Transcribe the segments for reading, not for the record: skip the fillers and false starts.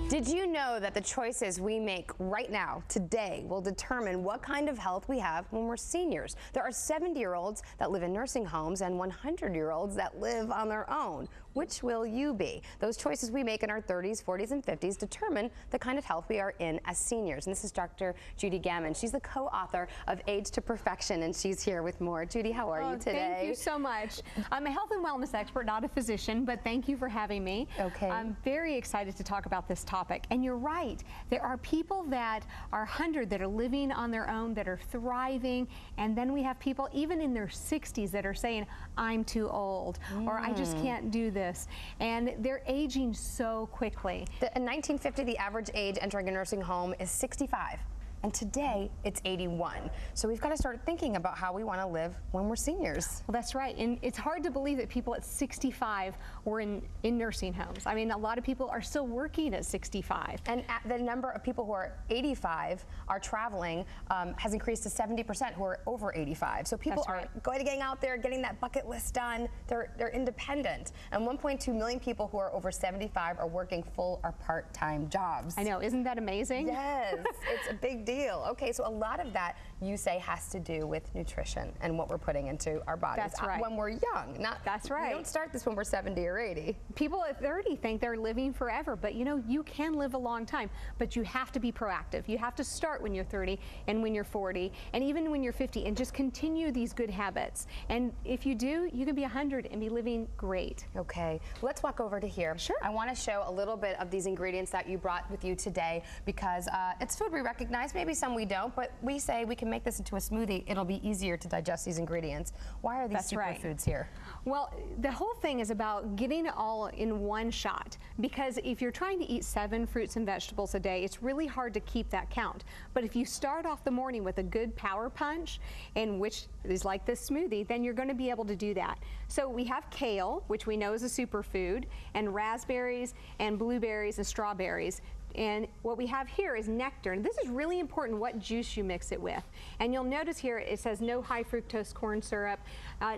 Did you know that the choices we make right now, today, will determine what kind of health we have when we're seniors? There are 70-year-olds that live in nursing homes and 100-year-olds that live on their own. Which will you be? Those choices we make in our 30s, 40s, and 50s determine the kind of health we are in as seniors. And this is Dr. Judy Gaman. She's the co-author of Age to Perfection, and she's here with more. Judy, how are you today? Thank you so much. I'm a health and wellness expert, not a physician, but thank you for having me. Okay. I'm very excited to talk about this topic. And you're right. There are people that are 100 that are living on their own, that are thriving, and then we have people even in their 60s that are saying, I'm too old, or I just can't do this. And they're aging so quickly. In 1950, the average age entering a nursing home is 65. And today, it's 81. So we've got to start thinking about how we want to live when we're seniors. Well, that's right. And it's hard to believe that people at 65 were in nursing homes. I mean, a lot of people are still working at 65. And the number of people who are 85 are traveling has increased to 70% who are over 85. So people are getting out there, getting that bucket list done. They're independent. And 1.2 million people who are over 75 are working full or part-time jobs. I know. Isn't that amazing? Yes. It's a big deal. Okay, so a lot of that, you say, has to do with nutrition and what we're putting into our bodies. That's right. When we're young. That's right. We don't start this when we're 70 or 80. People at 30 think they're living forever, but you know, you can live a long time, but you have to be proactive. You have to start when you're 30 and when you're 40 and even when you're 50 and just continue these good habits. And if you do, you can be 100 and be living great. Okay, let's walk over to here. Sure. I want to show a little bit of these ingredients that you brought with you today because it's food we recognize. Maybe some we don't, but we say we can make this into a smoothie. It'll be easier to digest these ingredients. Why are these superfoods here? Well, the whole thing is about getting it all in one shot, because if you're trying to eat 7 fruits and vegetables a day, it's really hard to keep that count. But if you start off the morning with a good power punch, and which is like this smoothie, then you're going to be able to do that. So we have kale, which we know is a superfood, and raspberries and blueberries and strawberries. And what we have here is nectar. And this is really important what juice you mix it with. And you'll notice here it says no high fructose corn syrup,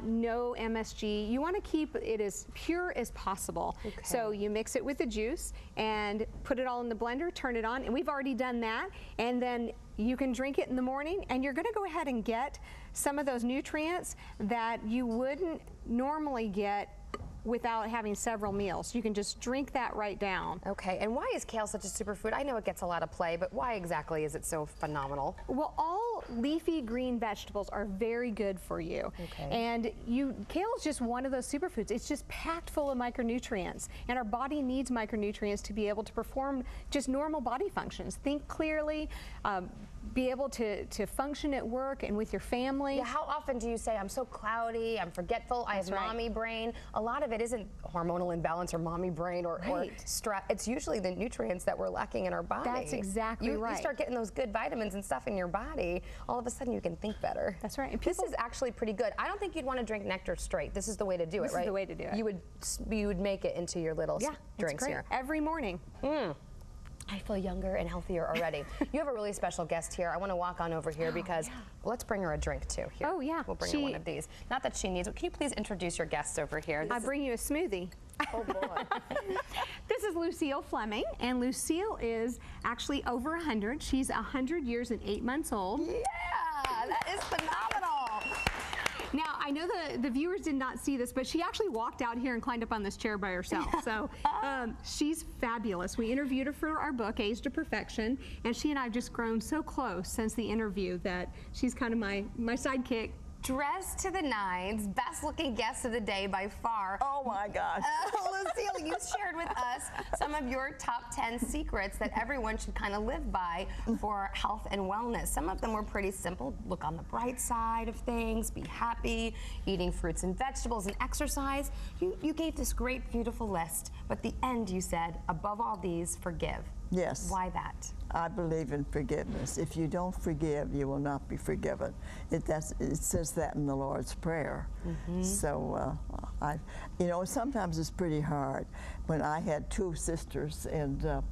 no MSG. You want to keep it as pure as possible. Okay. So you mix it with the juice and put it all in the blender, turn it on, and we've already done that. And then you can drink it in the morning, and you're going to go ahead and get some of those nutrients that you wouldn't normally get without having several meals. You can just drink that right down. Okay, and why is kale such a superfood? I know it gets a lot of play, but why exactly is it so phenomenal? Well, all leafy green vegetables are very good for you. Okay. And kale is just one of those superfoods. It's just packed full of micronutrients, and our body needs micronutrients to be able to perform just normal body functions. Think clearly, be able to function at work and with your family. Yeah, how often do you say, I'm so cloudy, I'm forgetful, I have mommy brain? A lot of it isn't hormonal imbalance or mommy brain or stress. It's usually the nutrients that we're lacking in our body. That's exactly right. You start getting those good vitamins and stuff in your body, all of a sudden you can think better. That's right. And this is actually pretty good. I don't think you'd want to drink nectar straight. This is the way to do it, right? This is the way to do it. You would make it into your little drinks here. Every morning. I feel younger and healthier already. You have a really special guest here. I want to walk on over here because let's bring her a drink too. Here. Oh yeah. We'll bring her one of these. Not that she needs it. Can you please introduce your guests over here? I bring you a smoothie. Oh boy. This is Lucille Fleming, and Lucille is actually over 100. She's 100 years and 8 months old. Yeah, that is phenomenal. Now, I know the viewers did not see this, but she actually walked out here and climbed up on this chair by herself. So she's fabulous. We interviewed her for our book, Age to Perfection, and she and I have just grown so close since the interview that she's kind of my sidekick. Dressed to the nines, best looking guest of the day by far. Oh my gosh. Lucille, you shared with us some of your top 10 secrets that everyone should kind of live by for health and wellness. Some of them were pretty simple. Look on the bright side of things, be happy, eating fruits and vegetables, and exercise. You gave this great, beautiful list, but at the end you said, above all these, forgive. Yes. Why that? I believe in forgiveness. If you don't forgive, you will not be forgiven. It says that in the Lord's Prayer. So, you know, sometimes it's pretty hard. When I had 2 sisters, and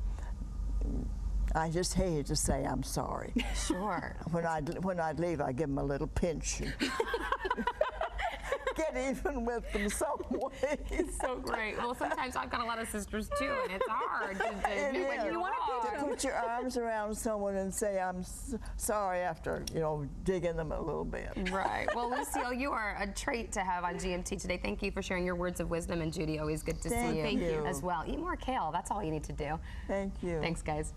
I just hated to say I'm sorry. Sure. When I'd leave, I'd give them a little pinch. Get even with them some way. It's so great. Well, sometimes I've got a lot of sisters too, and it's hard. You want put your arms around someone and say, I'm sorry after, you know, digging them a little bit. Right. Well, Lucille, you are a treat to have on GMT today. Thank you for sharing your words of wisdom. And Judy, always good to see you Thank you as well. Eat more kale. That's all you need to do. Thank you. Thanks, guys.